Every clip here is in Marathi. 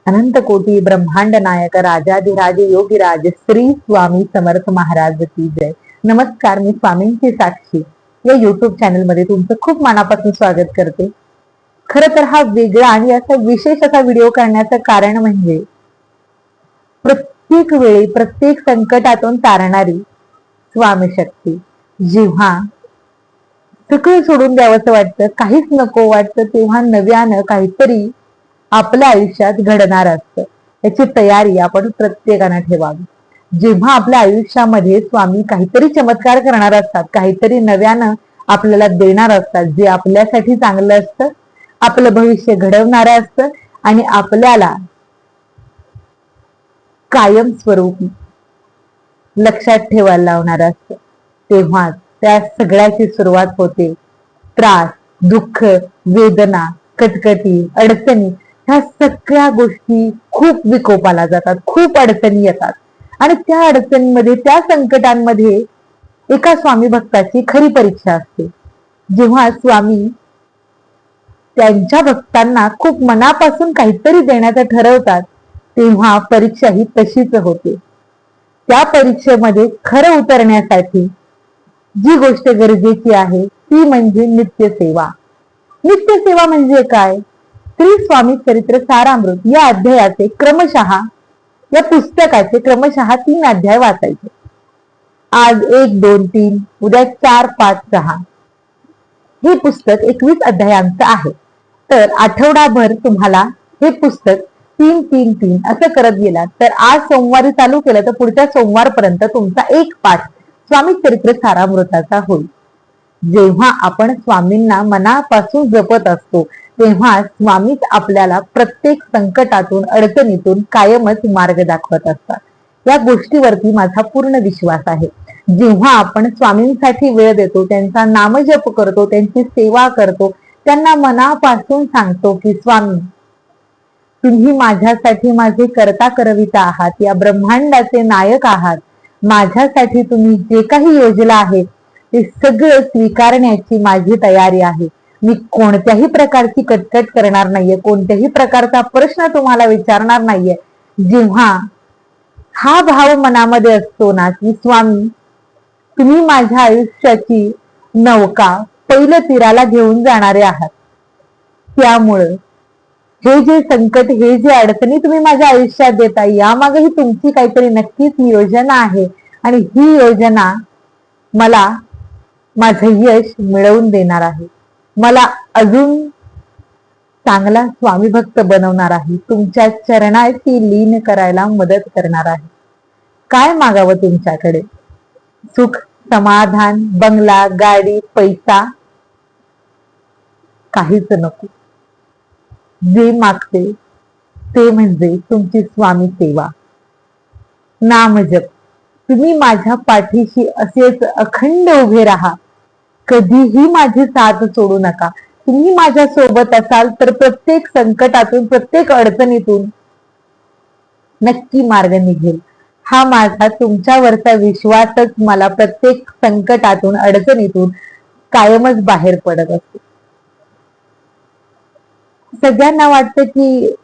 अनंत कोटी ब्रह्मांड नायक राजाधिराज योगीराज श्री स्वामी समर्थ महाराज की जय. नमस्कार, मी स्वामींची साक्षी या युट्यूब चॅनल मध्ये तुमचं खूप मनापासून स्वागत करते. खरं तर हा वेगळा आणि असा विशेष असा व्हिडिओ करण्याचं कारण म्हणजे प्रत्येक वेळी प्रत्येक संकटातून तारणारी स्वामी शक्ती. जेव्हा सगळं सोडून द्यावंसं वाटतं, काहीच नको वाटतं, तेव्हा नव्यानं काहीतरी आपल्या आयुष्यात घडणार असतं. याची तयारी आपण प्रत्येकानं ठेवावी. जेव्हा आपल्या आयुष्यामध्ये स्वामी काहीतरी चमत्कार करणार असतात, काहीतरी नव्यानं आपल्याला देणार असतात, जे आपल्यासाठी चांगलं असतं, आपलं भविष्य घडवणार असतं आणि आपल्याला कायम स्वरूपी लक्षात ठेवायला लावणार असतं, तेव्हा त्या सगळ्याची सुरुवात होते. त्रास, दुःख, वेदना, कटकटी, अडचणी ह्या सगळ्या गोष्टी खूप विकोपाला जातात, खूप अडचणी येतात आणि त्या अडचणीमध्ये, त्या संकटांमध्ये एका स्वामी भक्ताची खरी परीक्षा असते. जेव्हा स्वामी त्यांच्या भक्तांना खूप मनापासून काहीतरी देण्याचं ठरवतात, तेव्हा परीक्षा ही तशीच होते. त्या परीक्षेमध्ये खरं उतरण्यासाठी जी गोष्ट गरजेची आहे ती म्हणजे नित्यसेवा. नित्यसेवा म्हणजे काय? श्री स्वामी चरित्र सारामृत या अध्यायाचे क्रमशः, या पुस्तकाचे क्रमशः 3 अध्याय वाचायचे. आज 1, 2, 3, उद्या 4, 5, 6 हे पुस्तक 21 अध्यायांचं आहे. तर आठवडाभर तुम्हाला हे पुस्तक 3, 3, 3 असं करत गेलात तर आज सोमवारी चालू केलं तर पुढच्या सोमवारपर्यंत तुमचा एक पाठ स्वामी चरित्र सारामृताचा होईल. जेव्हा आपण स्वामींना मनापासून जपत असतो, तेव्हा स्वामीच आपल्याला प्रत्येक संकटातून, अडचणीतून कायमच मार्ग दाखवत असतात. या गोष्टीवरती माझा पूर्ण विश्वास आहे. जेव्हा आपण स्वामींसाठी वेळ देतो, त्यांचा नामजप करतो, त्यांची सेवा करतो, त्यांना मनापासून सांगतो की स्वामी, तुम्ही माझ्यासाठी माझे करता करविता आहात, या ब्रह्मांडाचे नायक आहात, माझ्यासाठी तुम्ही जे काही योजला आहे ते सगळं स्वीकारण्याची माझी तयारी आहे. मी कोणत्याही प्रकारची कटकट करणार नाहीये, कोणत्याही प्रकारचा प्रश्न तुम्हाला विचारणार नाहीये. जेव्हा हा भाव मनामध्ये असतो ना की स्वामी, तुम्ही माझ्या आयुष्याची नौका पहिलं तीराला घेऊन जाणारे आहात, त्यामुळं हे जे संकट, हे जे अडचणी तुम्ही माझ्या आयुष्यात देता, यामागेही तुमची काहीतरी नक्कीच योजना आहे आणि ही योजना मला माझं यश मिळवून देणार आहे, मला अजून चांगला स्वामी भक्त बनवणार आहे, तुमच्या चरणाची लीन करायला मदत करणार आहे. काय मागावं तुमच्याकडे? सुख, समाधान, बंगला, गाडी, पैसा काहीच नको. जे मागते ते म्हणजे तुमची स्वामी सेवा, नामजप. तुम्ही माझ्या पाठीशी असेच अखंड उभे राहा, कधीही माझी साथ सोडू नका. तुम्ही माझ्या सोबत असाल तर प्रत्येक संकटातून, प्रत्येक अडचणीतून नक्की मार्ग निघेल. हा माझा तुमच्यावरचा विश्वासच मला प्रत्येक संकटातून, अडचणीतून कायमच बाहेर पडत असतो. सगळ्यांना वाटतं की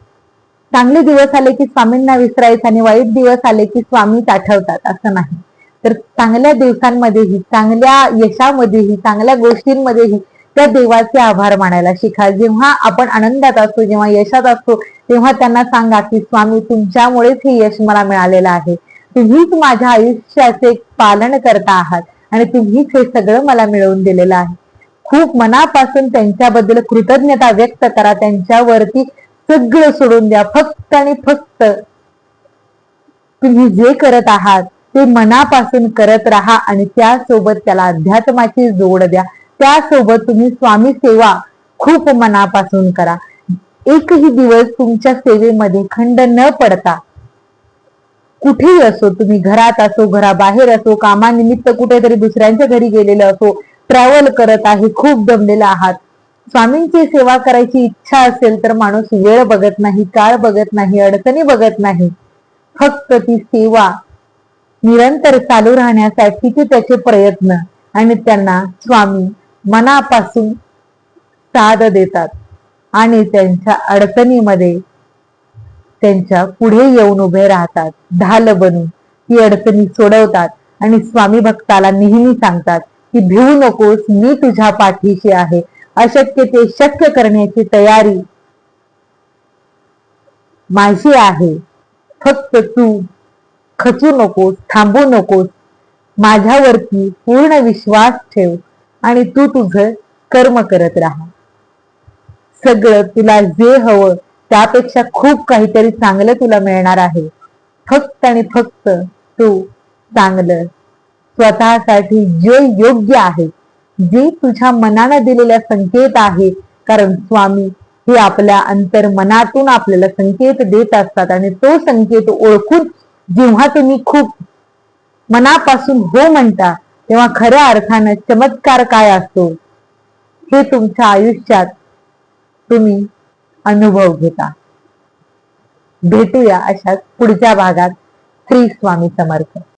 चांगले दिवस आले की स्वामींना विसरायचं आणि वाईट दिवस आले की स्वामीच आठवतात, असं नाही. तर चांगल्या दिवसांमध्येही, चांगल्या यशामध्येही, चांगल्या गोष्टींमध्येही त्या देवाचे आभार मानायला शिका. जेव्हा आपण आनंदात असतो, जेव्हा यशात असतो, तेव्हा त्यांना सांगा की स्वामी, तुमच्यामुळेच हे यश मला मिळालेलं आहे, तुम्हीच माझ्या आयुष्याचे पालन करता आहात आणि तुम्हीच हे सगळं मला मिळवून दिलेलं आहे. खूप मनापासून त्यांच्याबद्दल कृतज्ञता व्यक्त करा, त्यांच्यावरती सगळं सोडून द्या. फक्त आणि फक्त तुम्ही जे करत आहात ते मनापासून करत राहा आणि त्यासोबत त्याला अध्यात्माची जोड द्या. त्यासोबत तुम्ही स्वामी सेवा खूप मनापासून करा. एकही दिवस तुमच्या सेवेमध्ये खंड न पडता, कुठेही असो, तुम्ही घरात असो, घराबाहेर असो, कामानिमित्त कुठेतरी दुसऱ्यांच्या घरी गेलेलं असो, ट्रॅव्हल करत आहे, खूप दमलेला आहात, स्वामींची सेवा करायची इच्छा असेल तर माणूस वेळ बघत नाही, काळ बघत नाही, अडचणी बघत नाही. फक्त ती सेवा निरंतर चालू राहण्यासाठीचे त्याचे प्रयत्न आणि त्यांना स्वामी मनापासून साथ देतात आणि त्यांच्या अडचणीमध्ये त्यांच्या पुढे येऊन उभे राहतात, ढाल बनून ती अडचणी सोडवतात आणि स्वामी भक्ताला नेहमी सांगतात की भिवू नकोस, मी तुझ्या पाठीशी आहे. अशक्य ते शक्य करण्याची तयारी माझी आहे. फक्त तू खचू नकोस, थांबू नकोस, माझ्यावरती पूर्ण विश्वास ठेव आणि तू तुझं कर्म करत राहा. सगळं तुला जे हवं त्यापेक्षा खूप काहीतरी चांगलं तुला मिळणार आहे. फक्त आणि फक्त तू चांगलं स्वतःसाठी जे योग्य आहे, जे तुझ्या मनानं दिलेला संकेत आहे, कारण स्वामी हे आपल्या अंतर्मनातून आपल्याला संकेत देत असतात आणि तो संकेत ओळखून जेव्हा तुम्ही खूप मनापासून हो म्हणता तेव्हा खऱ्या अर्थानं चमत्कार काय असतो हे तुमच्या आयुष्यात तुम्ही अनुभव घेता. भेटूया अशाच पुढच्या भागात. श्री स्वामी समर्थ.